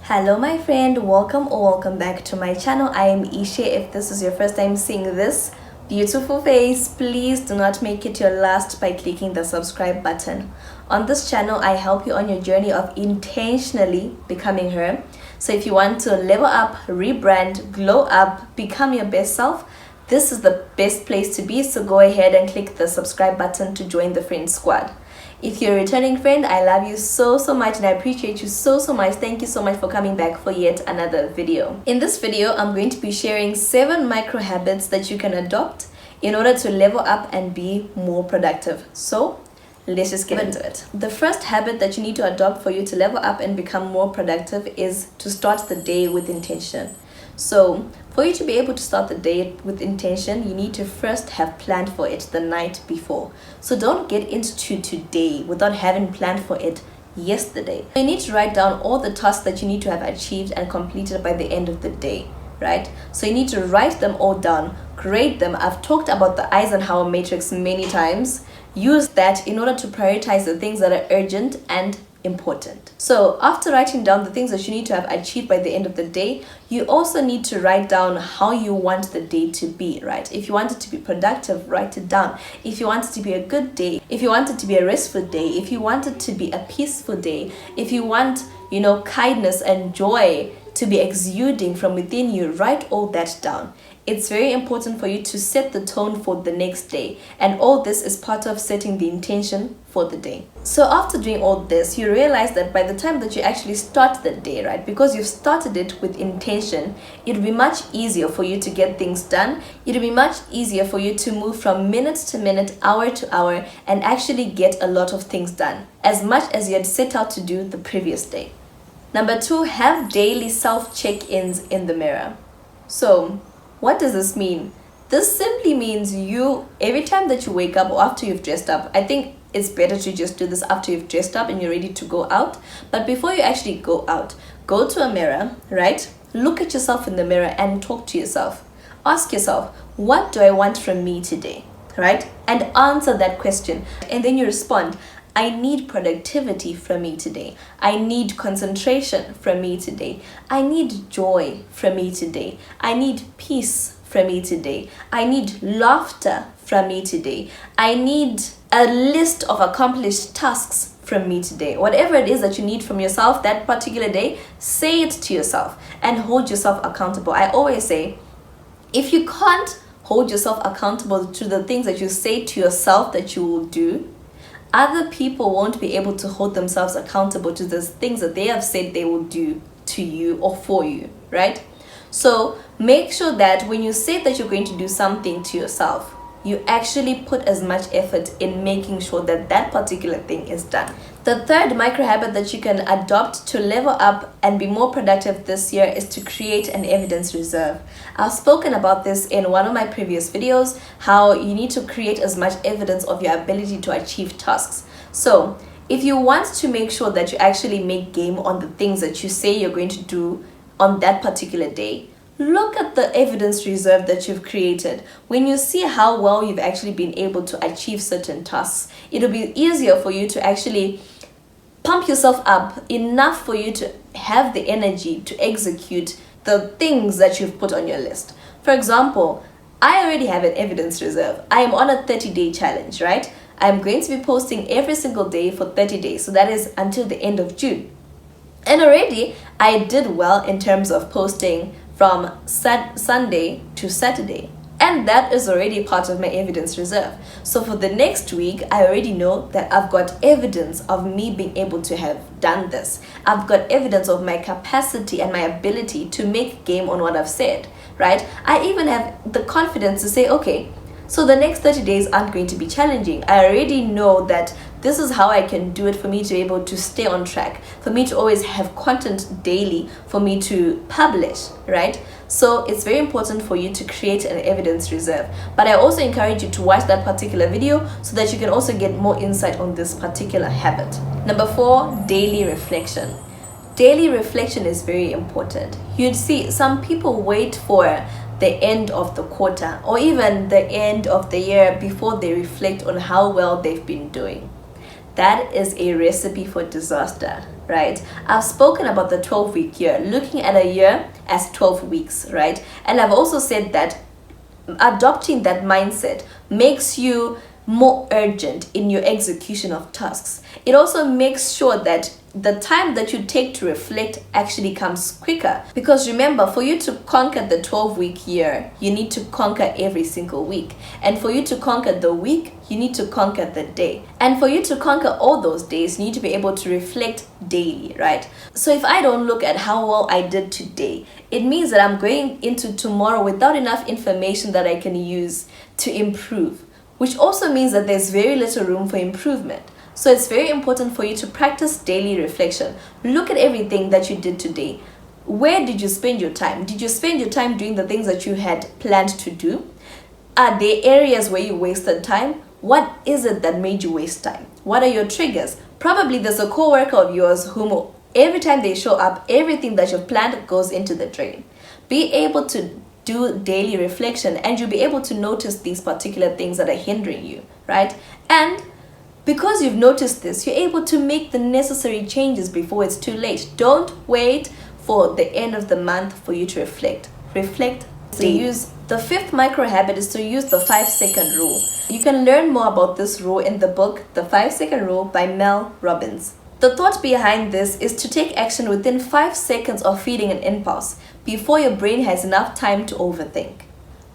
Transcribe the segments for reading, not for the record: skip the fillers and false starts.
Hello my friend, welcome or welcome back to my channel. I am Ishe. If this is your first time seeing this beautiful face, please do not make it your last by clicking the subscribe button. On this channel, I help you on your journey of intentionally becoming her. So if you want to level up, rebrand, glow up, become your best self, this is the best place to be. So go ahead and click the subscribe button to join the friend squad. If you're a returning friend, I love you so much and I appreciate you so much. Thank you so much for coming back for yet another video. In this video, I'm going to be sharing 7 micro habits that you can adopt in order to level up and be more productive. So let's just get into it. The first habit that you need to adopt for you to level up and become more productive is to start the day with intention. So for you to be able to start the day with intention, you need to first have planned for it the night before. So don't get into today without having planned for it yesterday. You need to write down all the tasks that you need to have achieved and completed by the end of the day, right? So you need to write them all down, grade them. I've talked about the Eisenhower matrix many times. Use that in order to prioritize the things that are urgent and important. So after writing down the things that you need to have achieved by the end of the day, you also need to write down how you want the day to be, right? If you want it to be productive, write it down. If you want it to be a good day, if you want it to be a restful day, if you want it to be a peaceful day, if you want, kindness and joy to be exuding from within you, write all that down. It's very important for you to set the tone for the next day, and all this is part of setting the intention for the day. So after doing all this, you realize that by the time that you actually start the day, right, because you've started it with intention, it'll be much easier for you to get things done. It'll be much easier for you to move from minute to minute, hour to hour, and actually get a lot of things done, as much as you had set out to do the previous day. Number 2, have daily self-check-ins in the mirror. So what does this mean? This simply means every time that you wake up or after you've dressed up, I think it's better to just do this after you've dressed up and you're ready to go out. But before you actually go out, go to a mirror, right? Look at yourself in the mirror and talk to yourself. Ask yourself, what do I want from me today, right? And answer that question. And then you respond, I need productivity from me today. I need concentration from me today. I need joy from me today. I need peace from me today. I need laughter from me today. I need a list of accomplished tasks from me today. Whatever it is that you need from yourself that particular day, say it to yourself and hold yourself accountable. I always say, if you can't hold yourself accountable to the things that you say to yourself that you will do, other people won't be able to hold themselves accountable to the things that they have said they will do to you or for you, right? So make sure that when you say that you're going to do something to yourself, you actually put as much effort in making sure that that particular thing is done. The third micro habit that you can adopt to level up and be more productive this year is to create an evidence reserve. I've spoken about this in one of my previous videos, how you need to create as much evidence of your ability to achieve tasks. So if you want to make sure that you actually make game on the things that you say you're going to do on that particular day, look at the evidence reserve that you've created. When you see how well you've actually been able to achieve certain tasks, it'll be easier for you to actually pump yourself up enough for you to have the energy to execute the things that you've put on your list. For example, I already have an evidence reserve. I am on a 30-day challenge, right? I'm going to be posting every single day for 30 days. So that is until the end of June. And already I did well in terms of posting from Sunday to Saturday, and that is already part of my evidence reserve. So for the next week, I already know that I've got evidence of me being able to have done this. I've got evidence of my capacity and my ability to make game on what I've said, right? I even have the confidence to say, okay, so the next 30 days aren't going to be challenging. I already know that this is how I can do it for me to be able to stay on track, for me to always have content daily, for me to publish, right? So it's very important for you to create an evidence reserve. But I also encourage you to watch that particular video so that you can also get more insight on this particular habit. Number 4, daily reflection. Daily reflection is very important. You'd see some people wait for the end of the quarter or even the end of the year before they reflect on how well they've been doing. That is a recipe for disaster. right? I've spoken about the 12-week year, looking at a year as 12 weeks, right? And I've also said that adopting that mindset makes you more urgent in your execution of tasks. It also makes sure that the time that you take to reflect actually comes quicker. Because remember, for you to conquer the 12-week year, you need to conquer every single week. And for you to conquer the week, you need to conquer the day. And for you to conquer all those days, you need to be able to reflect daily, right? So if I don't look at how well I did today, it means that I'm going into tomorrow without enough information that I can use to improve, which also means that there's very little room for improvement. So it's very important for you to practice daily reflection. Look at everything that you did today. Where did you spend your time? Did you spend your time doing the things that you had planned to do? Are there areas where you wasted time? What is it that made you waste time? What are your triggers? Probably there's a coworker of yours whom every time they show up, everything that you've planned goes into the drain. Be able to do daily reflection and you'll be able to notice these particular things that are hindering you, right? And because you've noticed this, you're able to make the necessary changes before it's too late. Don't wait for the end of the month for you to reflect. Reflect. The fifth micro habit is to use the 5-second rule. You can learn more about this rule in the book, The 5-Second Rule by Mel Robbins. The thought behind this is to take action within 5 seconds of feeding an impulse before your brain has enough time to overthink.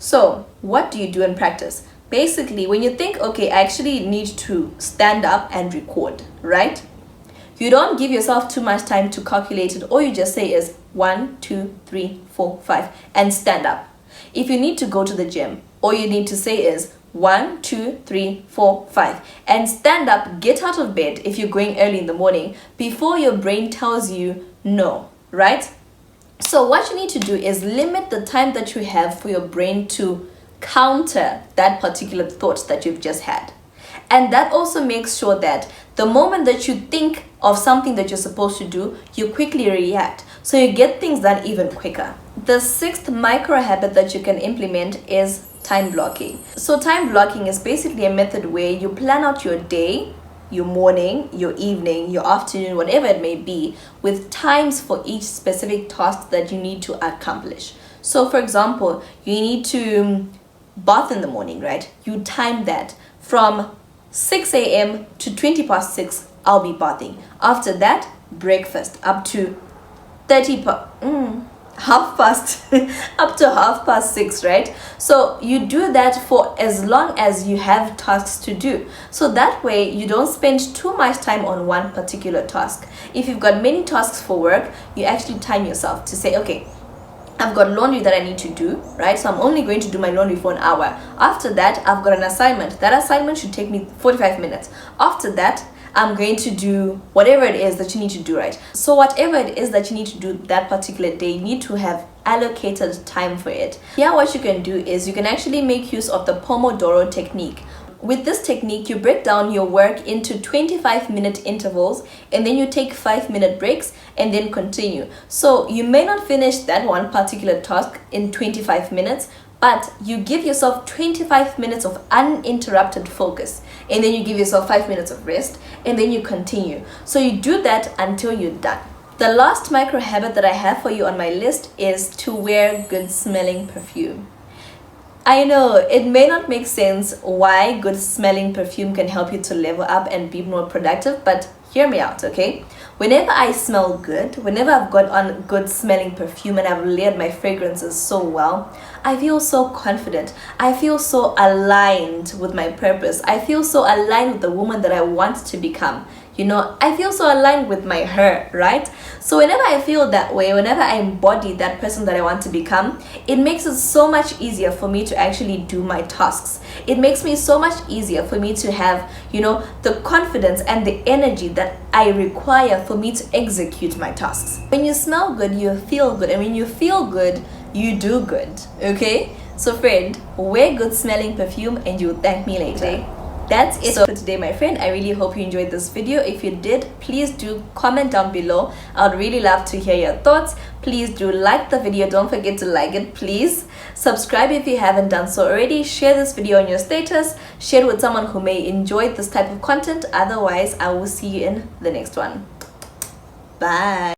So, what do you do in practice? Basically, when you think, okay, I actually need to stand up and record, right? You don't give yourself too much time to calculate it. All you just say is 1, 2, 3, 4, 5 and stand up. If you need to go to the gym, all you need to say is 1, 2, 3, 4, 5 and stand up, get out of bed if you're going early in the morning before your brain tells you no, right? So what you need to do is limit the time that you have for your brain to counter that particular thought that you've just had. And that also makes sure that the moment that you think of something that you're supposed to do, you quickly react. So you get things done even quicker. The sixth micro habit that you can implement is time blocking. So time blocking is basically a method where you plan out your day, your morning, your evening, your afternoon, whatever it may be, with times for each specific task that you need to accomplish. So for example, you need to bath in the morning, right? You time that from 6 a.m. to 20 past 6, I'll be bathing. After that, breakfast up to half past up to half past 6, right? So you do that for as long as you have tasks to do. So that way you don't spend too much time on one particular task. If you've got many tasks for work, you actually time yourself to say, okay, I've got laundry that I need to do, right? So I'm only going to do my laundry for an hour. After that, I've got an assignment. That assignment should take me 45 minutes. After that, I'm going to do whatever it is that you need to do, right? So whatever it is that you need to do that particular day, you need to have allocated time for it. Here, what you can do is you can actually make use of the Pomodoro technique. With this technique, you break down your work into 25-minute intervals and then you take 5-minute breaks and then continue. So you may not finish that one particular task in 25 minutes, but you give yourself 25 minutes of uninterrupted focus and then you give yourself 5 minutes of rest and then you continue. So you do that until you're done. The last micro habit that I have for you on my list is to wear good smelling perfume. I know it may not make sense why good smelling perfume can help you to level up and be more productive, but hear me out, okay? Whenever I smell good, whenever I've got on good smelling perfume and I've layered my fragrances so well, I feel so confident. I feel so aligned with my purpose. I feel so aligned with the woman that I want to become. You know, I feel so aligned with my her, right? So whenever I feel that way, whenever I embody that person that I want to become, it makes it so much easier for me to actually do my tasks. It makes me so much easier for me to have, you know, the confidence and the energy that I require for me to execute my tasks. When you smell good, you feel good. And when you feel good, you do good, okay? So friend, wear good smelling perfume and you'll thank me later. That's it for today, my friend. I really hope you enjoyed this video. If you did, please do comment down below. I would really love to hear your thoughts. Please do like the video. Don't forget to like it, please. Subscribe if you haven't done so already. Share this video on your status. Share it with someone who may enjoy this type of content. Otherwise, I will see you in the next one. Bye.